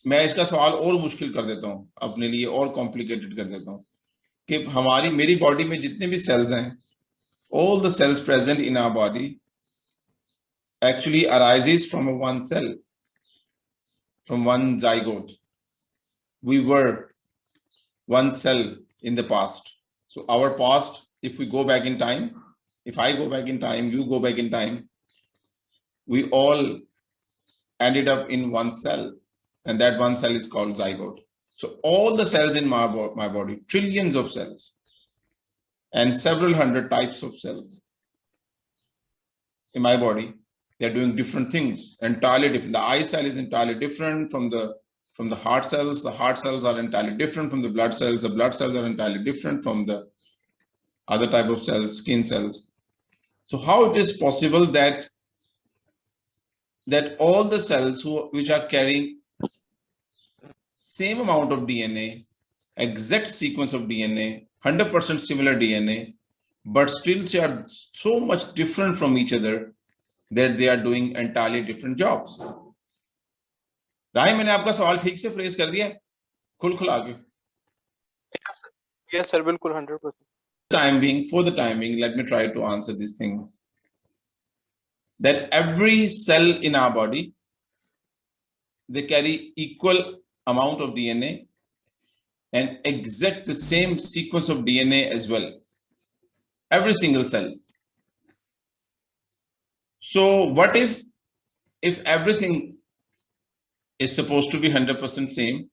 मैं इसका सवाल और मुश्किल कर देता हूँ अपने लिए, और कॉम्प्लिकेटेड कर देता हूँ कि मेरी बॉडी में जितने भी सेल्स हैं, all the cells present in our body actually arises from a one cell, from one zygote. We were one cell in the past. So our past, if we go back in time, if I go back in time, you go back in time, we all ended up in one cell, and that one cell is called zygote. So all the cells in my body, trillions of cells and several hundred types of cells in my body, they're doing different things, entirely different. The eye cell is entirely different from the heart cells. The heart cells are entirely different from the blood cells. The blood cells are entirely different from the other type of cells, skin cells. So how it is possible that all the cells which are carrying same amount of DNA, exact sequence of DNA, 100% similar DNA, but still they are so much different from each other that they are doing entirely different jobs. राही, मैंने आपका सवाल ठीक से phrase कर दिया है खुला के? Yes sir, बिल्कुल 100%. For the time being, let me try to answer this thing. That every cell in our body, they carry equal amount of DNA and exact the same sequence of DNA as well. Every single cell. So what if everything is supposed to be 100% same?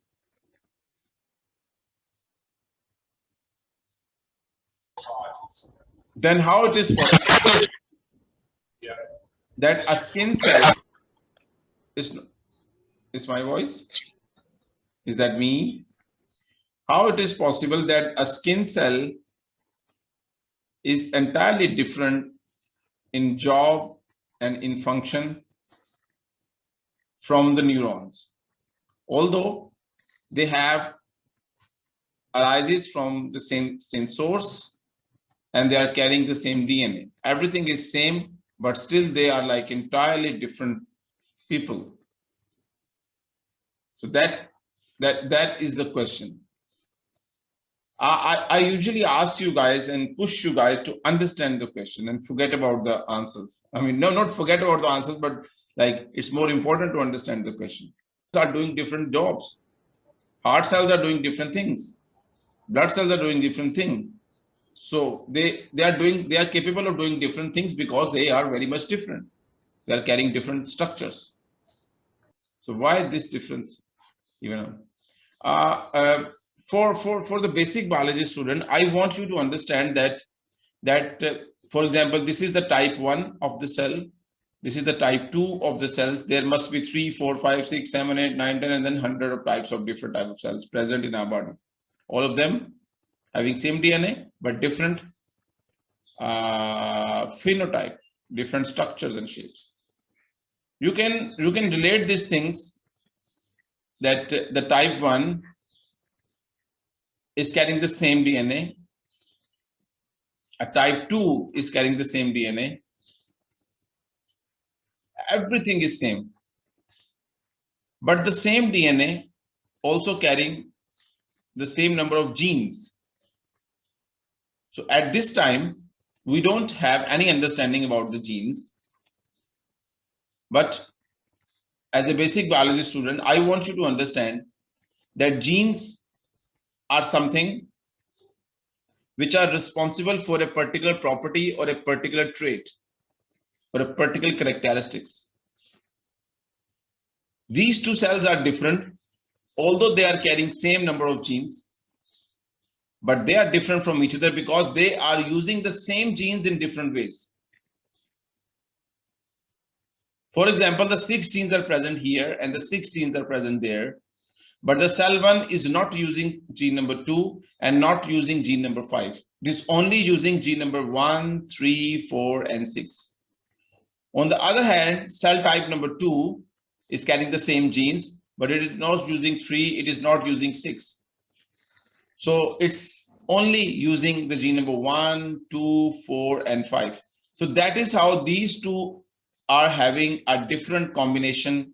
Then how it is possible that a skin cell is my voice? Is that me? How it is possible that a skin cell is entirely different in job and in function from the neurons, although they have arises from the same source and they are carrying the same DNA. Everything is same, but still they are like entirely different people. So that is the question. I usually ask you guys and push you guys to understand the question and forget about the answers. I mean, no, not forget about the answers, but like it's more important to understand the question. Are doing different jobs. Heart cells are doing different things. Blood cells are doing different things. So they are capable of doing different things because they are very much different. They are carrying different structures. So why this difference? Even for the basic biology student, I want you to understand that for example, this is the type 1 of the cell. This is the type 2 of the cells. There must be 3, 4, 5, 6, 7, 8, 9, 10, and then 100 of types of different types of cells present in our body. All of them having same DNA, but different phenotype, different structures and shapes. You can relate these things that the type 1 is carrying the same DNA. A type 2 is carrying the same DNA. Everything is same. But the same DNA also carrying the same number of genes. So at this time, we don't have any understanding about the genes. But as a basic biology student, I want you to understand that genes are something which are responsible for a particular property or a particular trait or a particular characteristics. These two cells are different, although they are carrying same number of genes, but they are different from each other because they are using the same genes in different ways. For example, the 6 genes are present here and the 6 genes are present there, but the cell 1 is not using gene number 2 and not using gene number 5. It is only using gene number 1, 3, 4, and 6. On the other hand, cell type number 2 is carrying the same genes, but it is not using 3, it is not using 6. So it's only using the gene number 1, 2, 4, and 5. So that is how these two are having a different combination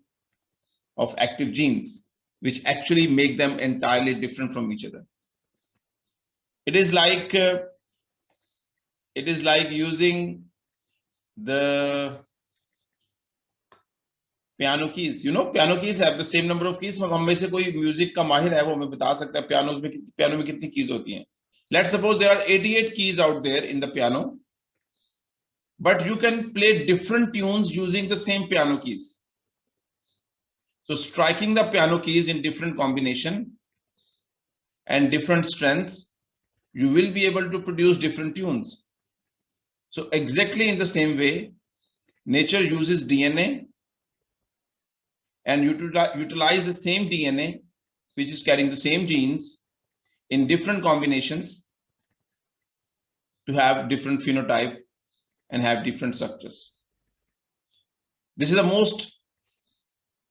of active genes. which actually make them entirely different from each other. It is like using the piano keys. You know, piano keys have the same number of keys. हम में से कोई music का माहिर है वो हमें बता सकता है पियानो में कितनी कीज होती हैं. Let's suppose there are 88 keys out there in the piano, but you can play different tunes using the same piano keys. So striking the piano keys in different combination and different strengths, you will be able to produce different tunes. So exactly in the same way, nature uses DNA and utilize the same DNA, which is carrying the same genes in different combinations to have different phenotype and have different structures. This is the most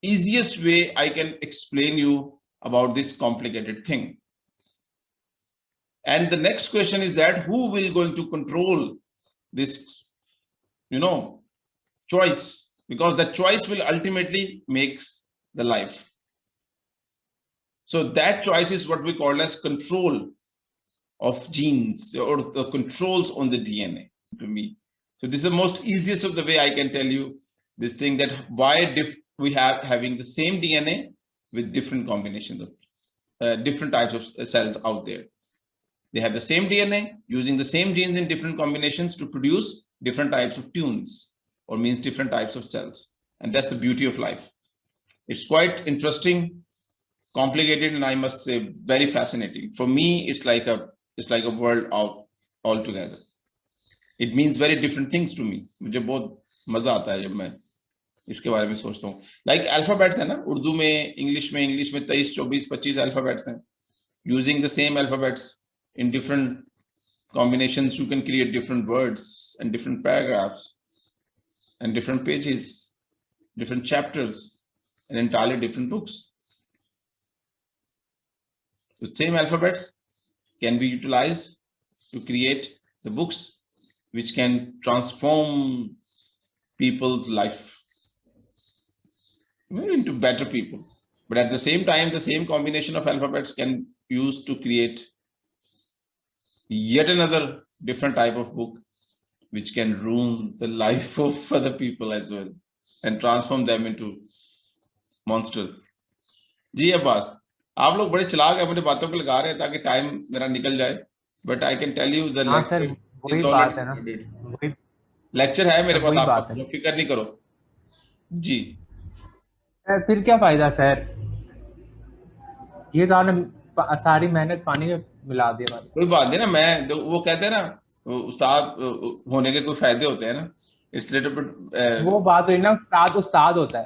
easiest way I can explain you about this complicated thing. And the next question is that who will going to control this, choice, because the choice will ultimately makes the life. So that choice is what we call as control of genes or the controls on the DNA to me. So this is the most easiest of the way I can tell you this thing, that why we have having the same DNA with different combinations of different types of cells out there. They have the same DNA using the same genes in different combinations to produce different types of tunes, or means different types of cells. And that's the beauty of life. It's quite interesting, complicated, and I must say very fascinating. For me, it's like a world out altogether. It means very different things to me. मुझे बहुत मजा आता है जब मैं इसके बारे में सोचता हूँ. Like alphabets है ना, उर्दू में, इंग्लिश में 23, 24, 25 alphabets हैं. Using the same alphabets in different combinations, you can create different words and different paragraphs and different pages, different chapters, and entirely different books. So same alphabets can be utilized to create the books which can transform people's life into better people. But at the same time, the same combination of alphabets can be used to create yet another different type of book which can ruin the life of other people as well and transform them into monsters. जी अब्बास, आप लोग बड़े चलाक हैं, अपनी बातों पे लगा रहे हैं ताकि टाइम मेरा निकल जाए. But I can tell you the lecture is already recorded. Lecture है मेरे पास, आप फिक्र नहीं करो जी. फिर क्या फायदा सर, ये तो आपने सारी मेहनत पानी में मिला दिया. कोई बात नहीं ना, मैं वो कहते हैं ना उस्ताद होने के कोई फायदे होते हैं ना. इट्स लिटिल बिट वो बात हुई ना, उस्ताद होता है.